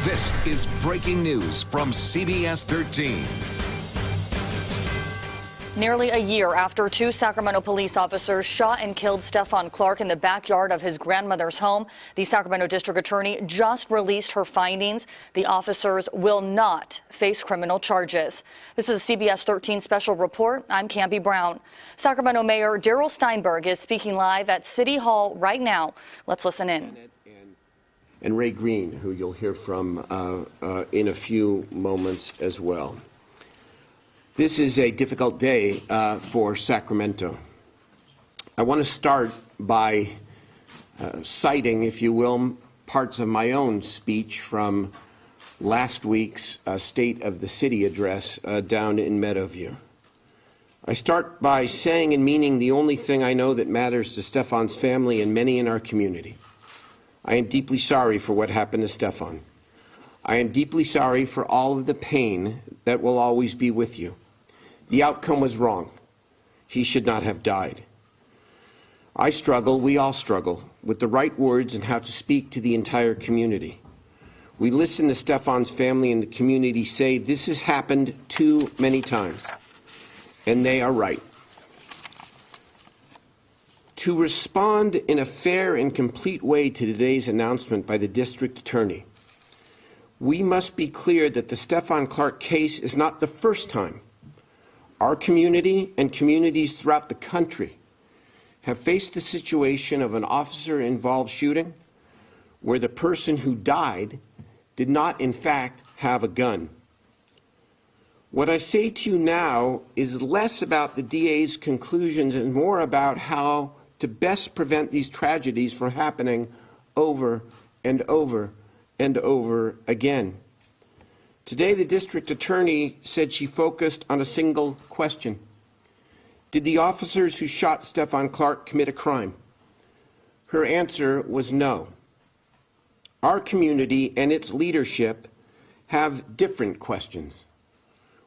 This is breaking news from CBS 13. Nearly a year after two Sacramento police officers shot and killed Stephon Clark in the backyard of his grandmother's home, the Sacramento district attorney just released her findings. The officers will not face criminal charges. This is a CBS 13 special report. I'm Campy Brown. Sacramento Mayor Darrell Steinberg is speaking live at City Hall right now. Let's listen in. And Ray Green, who you'll hear from in a few moments as well. This is a difficult day for Sacramento. I want to start by citing, if you will, parts of my own speech from last week's State of the City address down in Meadowview. I start by saying and meaning the only thing I know that matters to Stephon's family and many in our community. I am deeply sorry for what happened to Stephon. I am deeply sorry for all of the pain that will always be with you. The outcome was wrong. He should not have died. I struggle, we all struggle, with the right words and how to speak to the entire community. We listen to Stephon's family and the community say this has happened too many times, and they are right. To respond in a fair and complete way to today's announcement by the district attorney, we must be clear that the Stephon Clark case is not the first time our community and communities throughout the country have faced the situation of an officer-involved shooting where the person who died did not, in fact, have a gun. What I say to you now is less about the DA's conclusions and more about how to best prevent these tragedies from happening over and over and over again. Today, the district attorney said she focused on a single question. Did the officers who shot Stephon Clark commit a crime? Her answer was no. Our community and its leadership have different questions.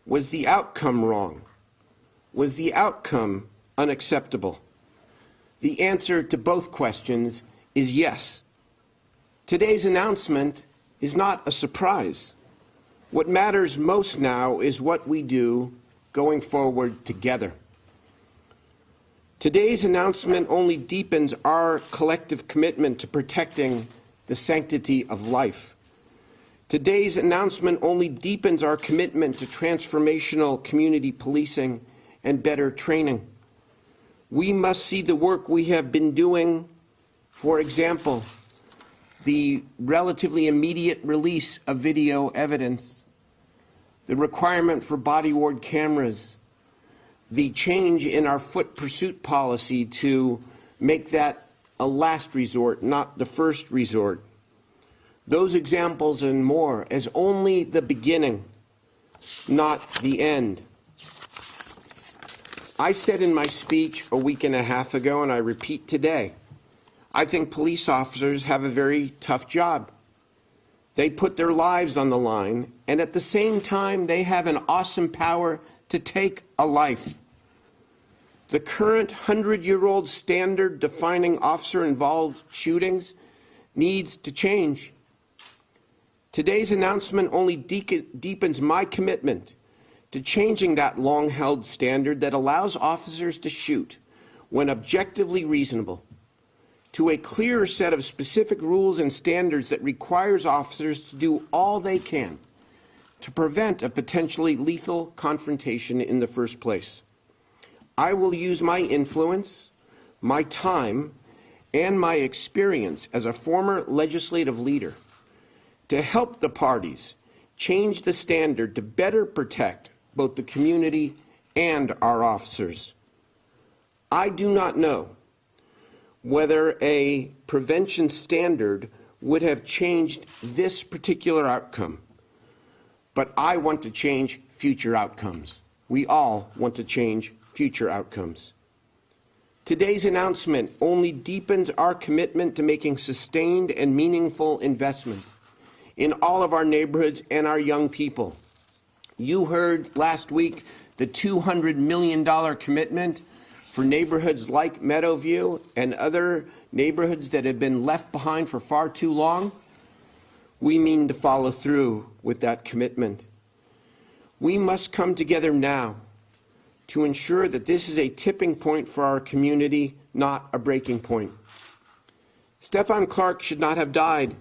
Was the outcome wrong? Was the outcome unacceptable? The answer to both questions is yes. Today's announcement is not a surprise. What matters most now is what we do going forward together. Today's announcement only deepens our collective commitment to protecting the sanctity of life. Today's announcement only deepens our commitment to transformational community policing and better training. We must see the work we have been doing, for example, the relatively immediate release of video evidence, the requirement for body-worn cameras, the change in our foot pursuit policy to make that a last resort, not the first resort. Those examples and more as only the beginning, not the end. I said in my speech a week and a half ago, and I repeat today, I think police officers have a very tough job. They put their lives on the line, and at the same time, they have an awesome power to take a life. The current 100-year-old standard defining officer-involved shootings needs to change. Today's announcement only deepens my commitment to changing that long-held standard that allows officers to shoot when objectively reasonable, to a clearer set of specific rules and standards that requires officers to do all they can to prevent a potentially lethal confrontation in the first place. I will use my influence, my time, and my experience as a former legislative leader to help the parties change the standard to better protect both the community and our officers. I do not know whether a prevention standard would have changed this particular outcome, but I want to change future outcomes. We all want to change future outcomes. Today's announcement only deepens our commitment to making sustained and meaningful investments in all of our neighborhoods and our young people. You heard last week the $200 million commitment for neighborhoods like Meadowview and other neighborhoods that have been left behind for far too long. We mean to follow through with that commitment. We must come together now to ensure that this is a tipping point for our community, not a breaking point. Stephon Clark should not have died,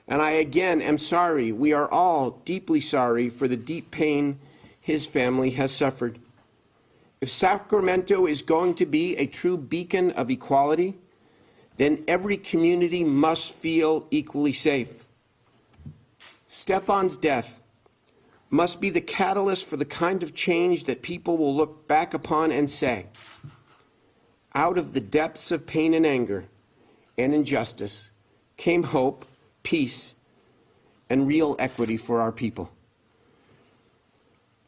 and I again am sorry. We are all deeply sorry for the deep pain his family has suffered. If Sacramento is going to be a true beacon of equality, then every community must feel equally safe. Stephon's death must be the catalyst for the kind of change that people will look back upon and say, out of the depths of pain and anger and injustice came hope, peace, and real equity for our people.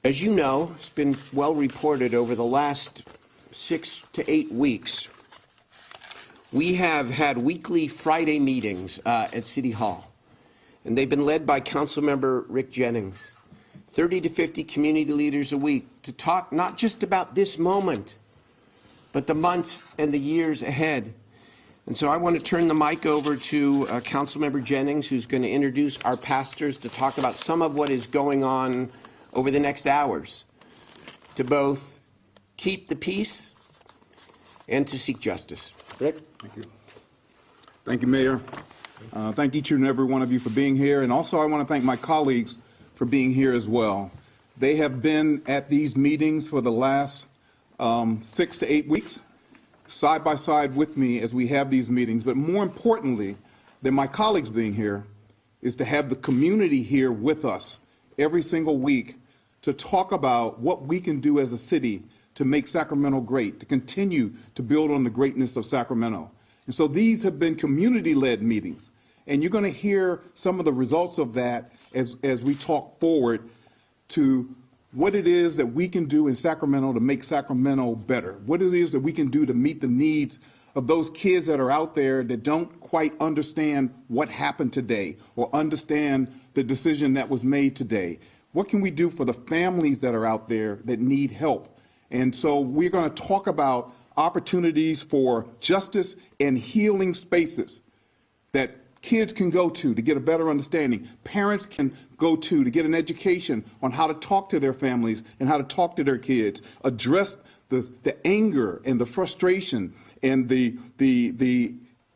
As you know, it's been well reported over the last 6 to 8 weeks, we have had weekly Friday meetings at City Hall, and they've been led by Councilmember Rick Jennings. 30 to 50 community leaders a week to talk not just about this moment, but the months and the years ahead. And so I want to turn the mic over to Councilmember Jennings, who's going to introduce our pastors to talk about some of what is going on over the next hours, to both keep the peace and to seek justice. Rick? Thank you. Thank you, Mayor. Thank each and every one of you for being here. And also I want to thank my colleagues for being here as well. They have been at these meetings for the last 6 to 8 weeks, side by side with me as we have these meetings. But more importantly than my colleagues being here is to have the community here with us every single week to talk about what we can do as a city to make Sacramento great, to continue to build on the greatness of Sacramento. And so these have been community-led meetings. And you're going to hear some of the results of that as we talk forward to what it is that we can do in Sacramento to make Sacramento better, what it is that we can do to meet the needs of those kids that are out there that don't quite understand what happened today or understand the decision that was made today. What can we do for the families that are out there that need help? And so we're going to talk about opportunities for justice and healing spaces that kids can go to get a better understanding. Parents can go to get an education on how to talk to their families and how to talk to their kids, address the anger and the frustration and the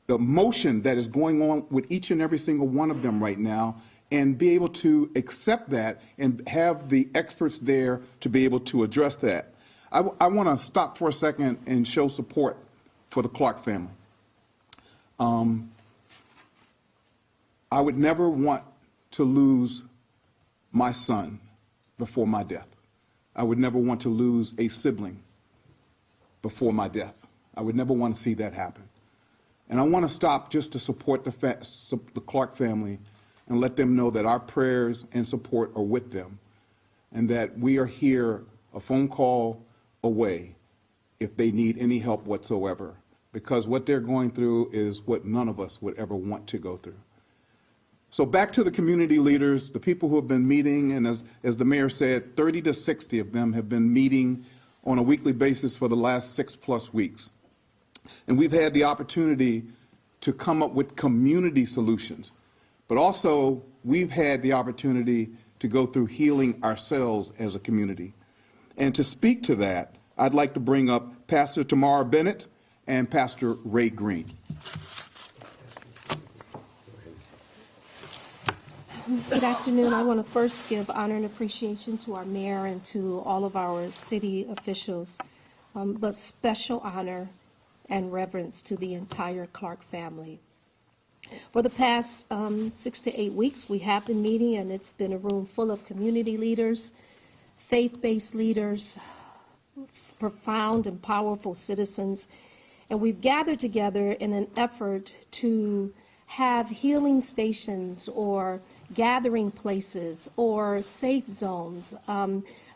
emotion that is going on with each and every single one of them right now, and be able to accept that and have the experts there to be able to address that. I want to stop for a second and show support for the Clark family. I would never want to lose my son before my death. I would never want to lose a sibling before my death. I would never want to see that happen. And I want to stop just to support the Clark family and let them know that our prayers and support are with them, and that we are here a phone call away if they need any help whatsoever, because what they're going through is what none of us would ever want to go through. So back to the community leaders, the people who have been meeting, and as the mayor said, 30 to 60 of them have been meeting on a weekly basis for the last 6+ weeks. And we've had the opportunity to come up with community solutions, but also we've had the opportunity to go through healing ourselves as a community. And to speak to that, I'd like to bring up Pastor Tamara Bennett and Pastor Ray Green. Good afternoon. I want to first give honor and appreciation to our mayor and to all of our city officials, but special honor and reverence to the entire Clark family. For the past 6 to 8 weeks, we have been meeting, and it's been a room full of community leaders, faith-based leaders, profound and powerful citizens, and we've gathered together in an effort to have healing stations or gathering places or safe zones,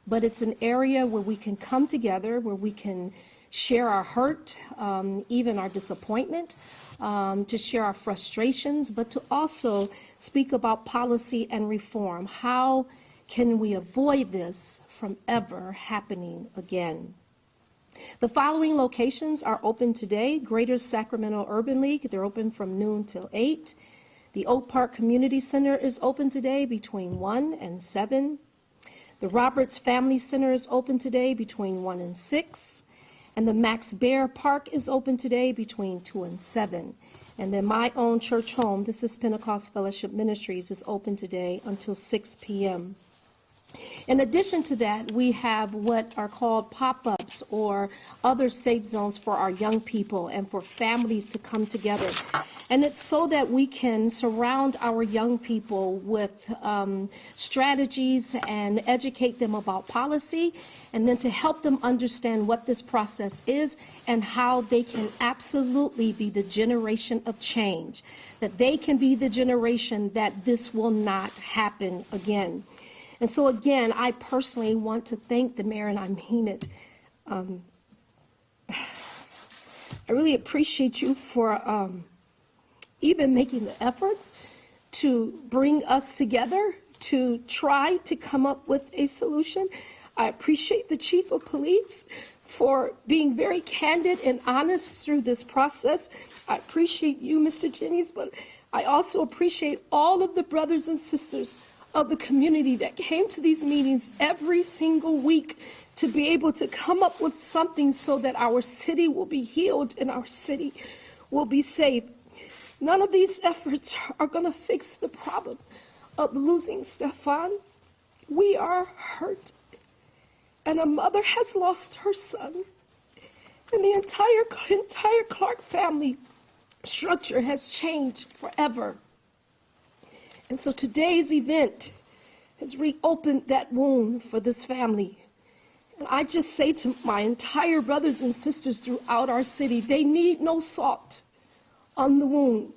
but it's an area where we can come together, where we can share our hurt, even our disappointment, to share our frustrations, but to also speak about policy and reform. How can we avoid this from ever happening again? The following locations are open today: Greater Sacramento Urban League, they're open from noon till 8. The Oak Park Community Center is open today between 1 and 7. The Roberts Family Center is open today between 1 and 6. And the Max Bear Park is open today between 2 and 7. And then my own church home, this is Pentecost Fellowship Ministries, is open today until 6 p.m. In addition to that, we have what are called pop-ups or other safe zones for our young people and for families to come together. And it's so that we can surround our young people with strategies and educate them about policy, and then to help them understand what this process is and how they can absolutely be the generation of change, that they can be the generation that this will not happen again. And so again, I personally want to thank the mayor, and I mean it. I really appreciate you for even making the efforts to bring us together to try to come up with a solution. I appreciate the chief of police for being very candid and honest through this process. I appreciate you, Mr. Jennings, but I also appreciate all of the brothers and sisters of the community that came to these meetings every single week to be able to come up with something so that our city will be healed and our city will be safe. None of these efforts are going to fix the problem of losing Stephon. We are hurt, and a mother has lost her son, and the entire Clark family structure has changed forever. And so today's event has reopened that wound for this family. And I just say to my entire brothers and sisters throughout our city, they need no salt on the wound,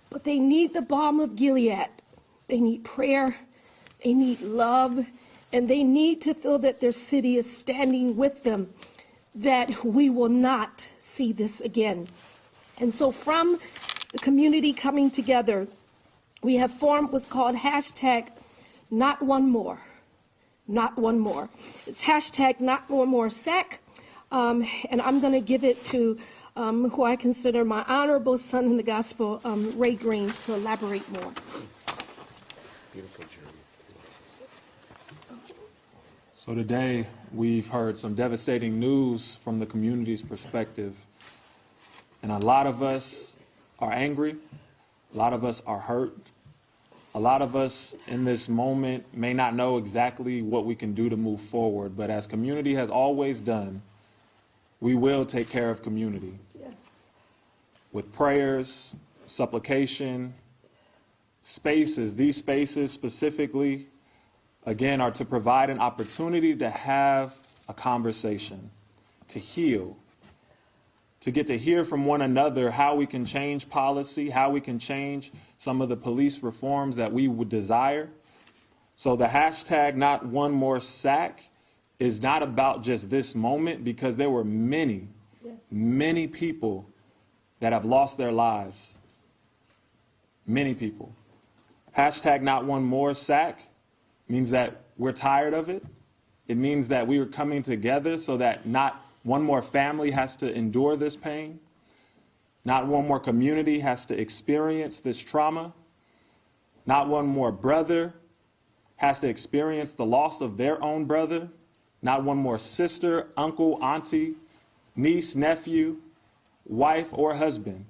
but they need the balm of Gilead. They need prayer, they need love, and they need to feel that their city is standing with them, that we will not see this again. And so from the community coming together, we have formed what's called hashtag not one more. Not one more. It's hashtag not one more SAC. And I'm going to give it to who I consider my honorable son in the gospel, Ray Green, to elaborate more. Beautiful, Jeremy. So today we've heard some devastating news from the community's perspective. And a lot of us are angry. A lot of us are hurt. A lot of us in this moment may not know exactly what we can do to move forward, but as community has always done, we will take care of community. Yes. With prayers, supplication, spaces. These spaces specifically, again, are to provide an opportunity to have a conversation, to heal, to get to hear from one another how we can change policy, how we can change some of the police reforms that we would desire. So the hashtag not one more SAC is not about just this moment, because there were many, many people that have lost their lives. Many people. Hashtag not one more SAC means that we're tired of it. It means that we are coming together so that not one more family has to endure this pain. Not one more community has to experience this trauma. Not one more brother has to experience the loss of their own brother. Not one more sister, uncle, auntie, niece, nephew, wife, or husband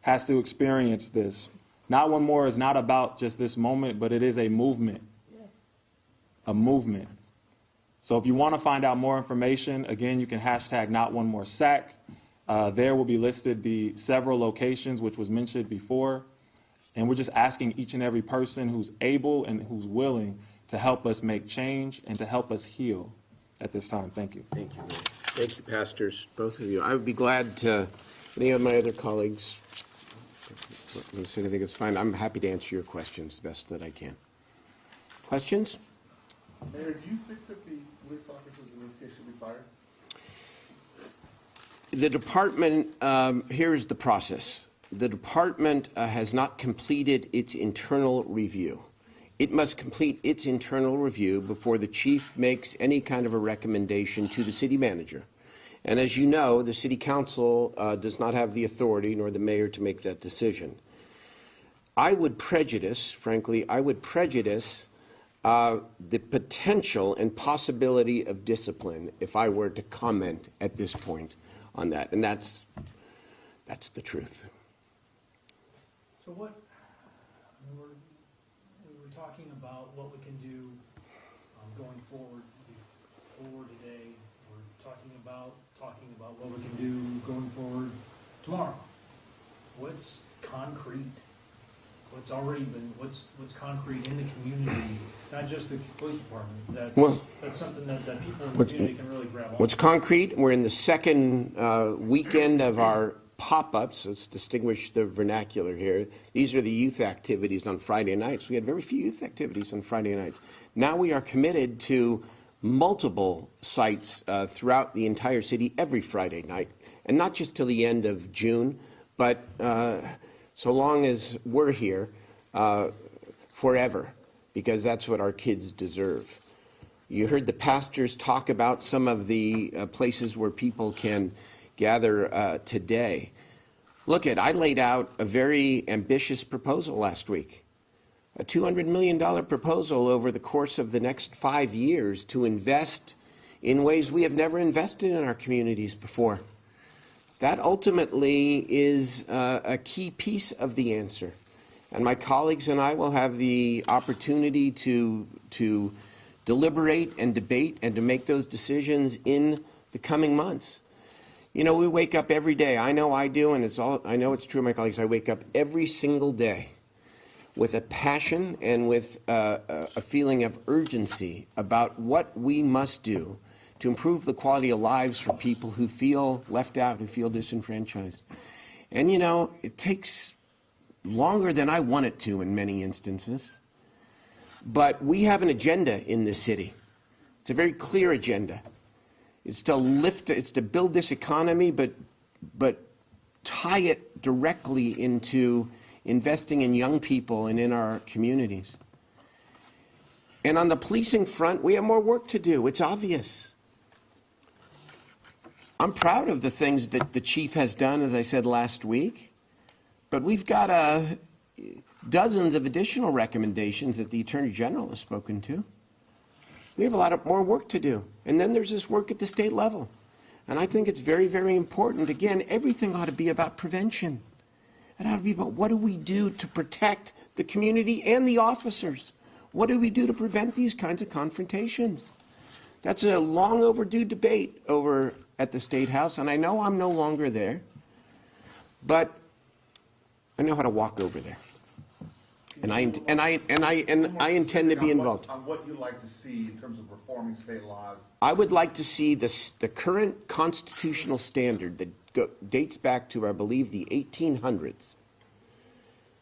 has to experience this. Not one more is not about just this moment, but it is a movement. Yes. A movement. So if you want to find out more information, again, you can hashtag not one more SAC. There will be listed the several locations which was mentioned before. And we're just asking each and every person who's able and who's willing to help us make change and to help us heal at this time. Thank you. Thank you. Thank you, pastors, both of you. I would be glad to, any of my other colleagues, unless anything is fine, I'm happy to answer your questions the best that I can. Questions? Mayor, do you think that the police officers in this case should be fired? The department, here's the process. The department has not completed its internal review. It must complete its internal review before the chief makes any kind of a recommendation to the city manager. And as you know, the city council does not have the authority, nor the mayor, to make that decision. I would prejudice, frankly, the potential and possibility of discipline if I were to comment at this point on that. And that's the truth. So what, I mean, we were talking about what we can do going forward before today. We're talking about what we can do going forward tomorrow. What's concrete? What's already been, what's concrete in the community, not just the police department, that's something that people in the community can really grab on. What's concrete, we're in the second weekend of our pop-ups. Let's distinguish the vernacular here. These are the youth activities on Friday nights. We had very few youth activities on Friday nights. Now we are committed to multiple sites throughout the entire city every Friday night, and not just till the end of June, but so long as we're here, forever, because that's what our kids deserve. You heard the pastors talk about some of the places where people can gather today. Look, I laid out a very ambitious proposal last week, a $200 million proposal over the course of the next 5 years to invest in ways we have never invested in our communities before. That ultimately is a key piece of the answer. And my colleagues and I will have the opportunity to deliberate and debate and to make those decisions in the coming months. You know, we wake up every day. I know I do, and I know it's true of my colleagues. I wake up every single day with a passion and with a feeling of urgency about what we must do to improve the quality of lives for people who feel left out, who feel disenfranchised. And, you know, it takes longer than I want it to in many instances. But we have an agenda in this city. It's a very clear agenda. It's to build this economy, but tie it directly into investing in young people and in our communities. And on the policing front, we have more work to do. It's obvious. I'm proud of the things that the chief has done, as I said last week, but we've got dozens of additional recommendations that the Attorney General has spoken to. We have a lot more work to do. And then there's this work at the state level. And I think it's very, very important. Again, everything ought to be about prevention. It ought to be about what do we do to protect the community and the officers? What do we do to prevent these kinds of confrontations? That's a long overdue debate over at the State House, and I know I'm no longer there, but I know how to walk over there. And I intend to be involved. On what you'd like to see in terms of reforming state laws? I would like to see the current constitutional standard that dates back to, I believe, the 1800s,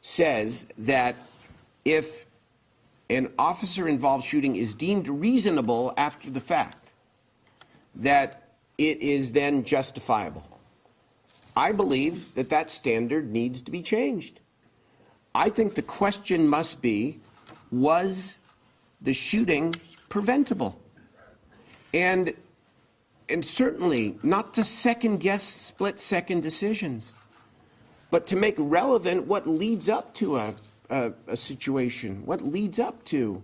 says that if an officer-involved shooting is deemed reasonable after the fact, that it is then justifiable. I believe that that standard needs to be changed. I think the question must be, was the shooting preventable? And certainly not to second-guess split-second decisions, but to make relevant what leads up to a situation, what leads up to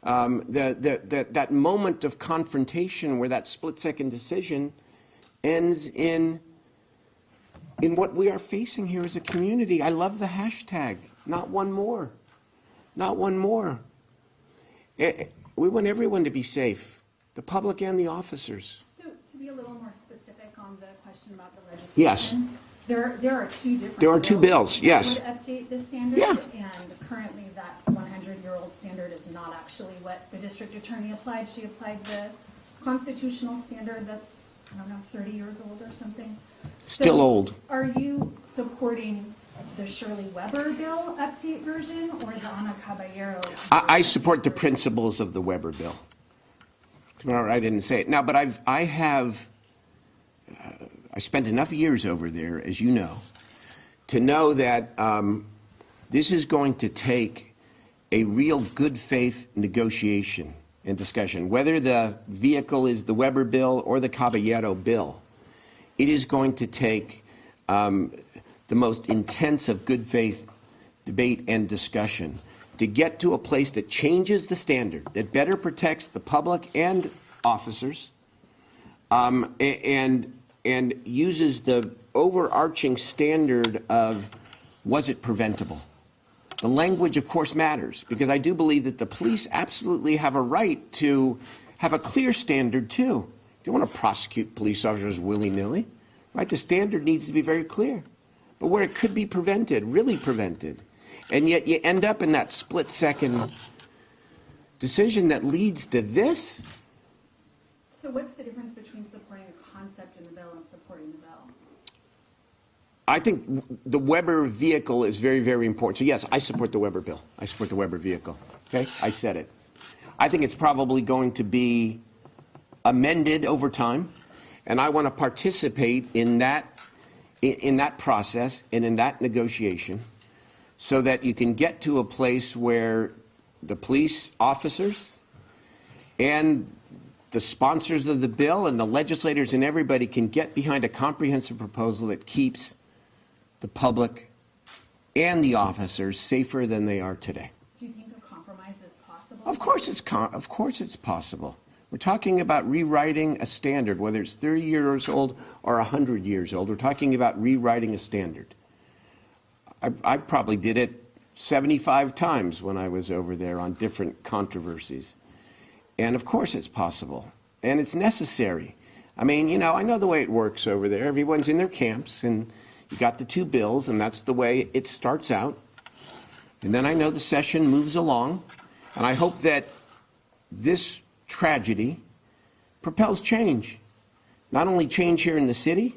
that moment of confrontation where that split-second decision ends in what we are facing here as a community. I love the hashtag, not one more. Not one more. We want everyone to be safe, the public and the officers. So to be a little more specific on the question about the legislation. Yes. There are two different There are two bills, yes. that would update the standard. Yeah. And currently that 100-year-old standard is not actually what the district attorney applied. She applied the constitutional standard that's, I don't know, 30 years old or something. Still So old. Are you supporting the Shirley Weber bill update version or the Ana Caballero? I support the principles of the Weber bill. I didn't say it. Now, but I spent enough years over there, as you know, to know that this is going to take a real good faith negotiation and discussion. Whether the vehicle is the Weber bill or the Caballero bill, it is going to take the most intense of good faith debate, and discussion to get to a place that changes the standard, that better protects the public and officers, and uses the overarching standard of, was it preventable? The language, of course, matters, because I do believe that the police absolutely have a right to have a clear standard, too. You don't want to prosecute police officers willy-nilly, right? The standard needs to be very clear. But where it could be prevented, really prevented, and yet you end up in that split-second decision that leads to this. So what's the difference between supporting a concept in the bill and supporting the bill? I think the Weber vehicle is very, very important. So yes, I support the Weber bill. I support the Weber vehicle. Okay, I said it. I think it's probably going to be amended over time, and I want to participate in that process and in that negotiation, so that you can get to a place where the police officers and the sponsors of the bill and the legislators and everybody can get behind a comprehensive proposal that keeps the public and the officers safer than they are today. Do you think a compromise is possible? Of course it's possible. We're talking about rewriting a standard, whether it's 30 years old or 100 years old. We're talking about rewriting a standard. I probably did it 75 times when I was over there on different controversies. And of course it's possible. And it's necessary. I mean, you know, I know the way it works over there. Everyone's in their camps, and you got the two bills, and that's the way it starts out. And then I know the session moves along, and I hope that this tragedy propels change. Not only change here in the city,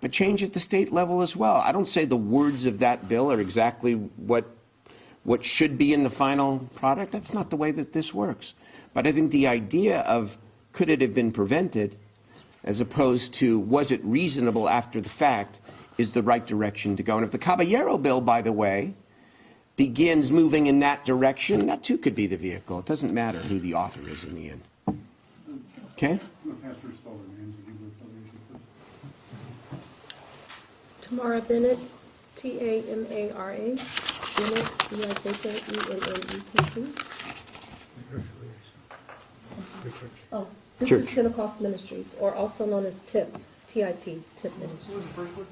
but change at the state level as well. I don't say the words of that bill are exactly what should be in the final product. That's not the way that this works. But I think the idea of could it have been prevented, as opposed to was it reasonable after the fact, is the right direction to go. And if the Caballero bill, by the way, begins moving in that direction, that too could be the vehicle. It doesn't matter who the author is in the end. Okay? Tamara Bennett, Tamara, Bennett, B-I-K-K-E-N-N-E-T-T. Oh, this Church. is Pentecost Ministries, or also known as TIP, T-I-P, TIP Ministries. What was the first one?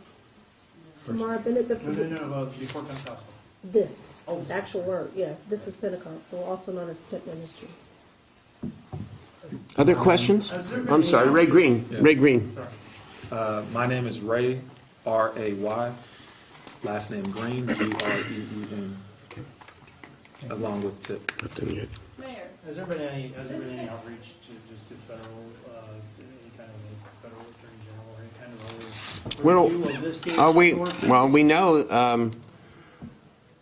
Tamara Bennett, No, before Pentecostal. this, the actual word, yeah, this is Pentecost, so also known as TIP Ministries. Other questions? I'm sorry, Ray Green. Yeah. Ray Green. My name is Ray, R-A-Y, last name Green, G-R-E-E-N, along with Tip. Mayor. Has there been any outreach to federal, any kind of federal attorney general or any kind of review of this case? We know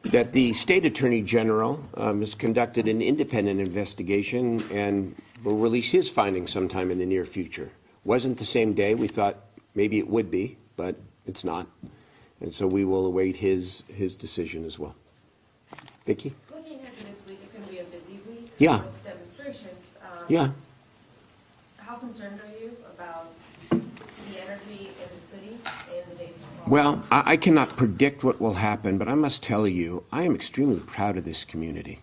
that the state attorney general has conducted an independent investigation and will release his findings sometime in the near future. Wasn't the same day. We thought maybe it would be, but it's not. And so we will await his decision as well. Vicki? Looking ahead to this week, it's going to be a busy week. Yeah. With demonstrations. Yeah. How concerned are you about the energy in the city in the days to come? Well, I cannot predict what will happen, but I must tell you, I am extremely proud of this community.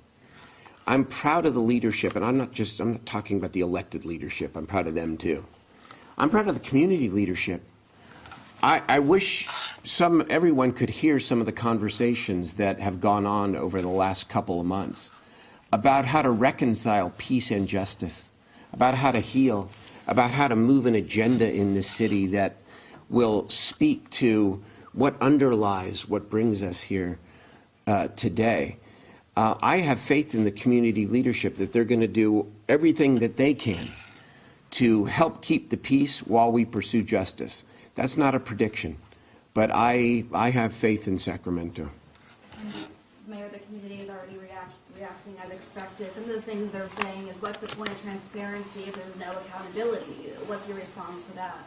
I'm proud of the leadership, and I'm not talking about the elected leadership. I'm proud of them too. I'm proud of the community leadership. I wish everyone could hear some of the conversations that have gone on over the last couple of months about how to reconcile peace and justice, about how to heal, about how to move an agenda in this city that will speak to what underlies what brings us here today. I have faith in the community leadership that they're going to do everything that they can to help keep the peace while we pursue justice. That's not a prediction, but I have faith in Sacramento. Mayor, the community is already reacting as expected. Some of the things they're saying is, what's the point of transparency if there's no accountability? What's your response to that?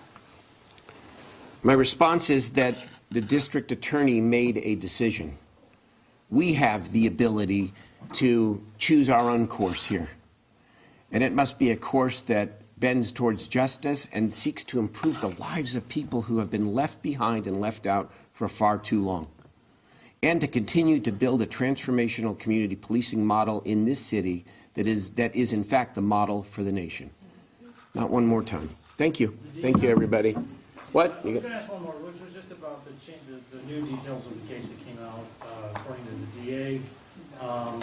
My response is that the district attorney made a decision. We have the ability to choose our own course here. And it must be a course that bends towards justice and seeks to improve the lives of people who have been left behind and left out for far too long. and to continue to build a transformational community policing model in this city that is in fact the model for the nation. Not one more time. Thank you. Thank you, everybody. What? I was going to ask one more, which was just about the new details of the case that came out. According to the DA,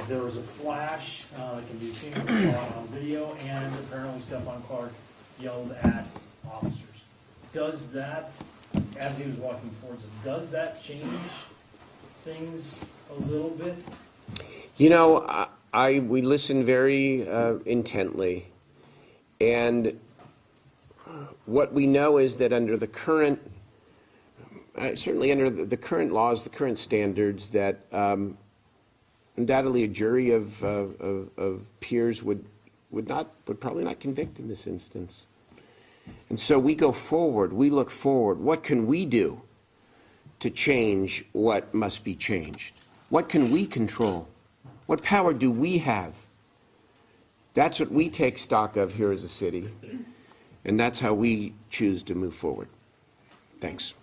there was a flash that can be seen on video, and apparently Stephon Clark yelled at officers. Does that, as he was walking towards it, does that change things a little bit? You know, we listen very intently, and what we know is that under the current, certainly under the current laws, the current standards, that undoubtedly a jury of peers would probably not convict in this instance. And so we go forward, we look forward. What can we do to change what must be changed? What can we control? What power do we have? That's what we take stock of here as a city, and that's how we choose to move forward. Thanks.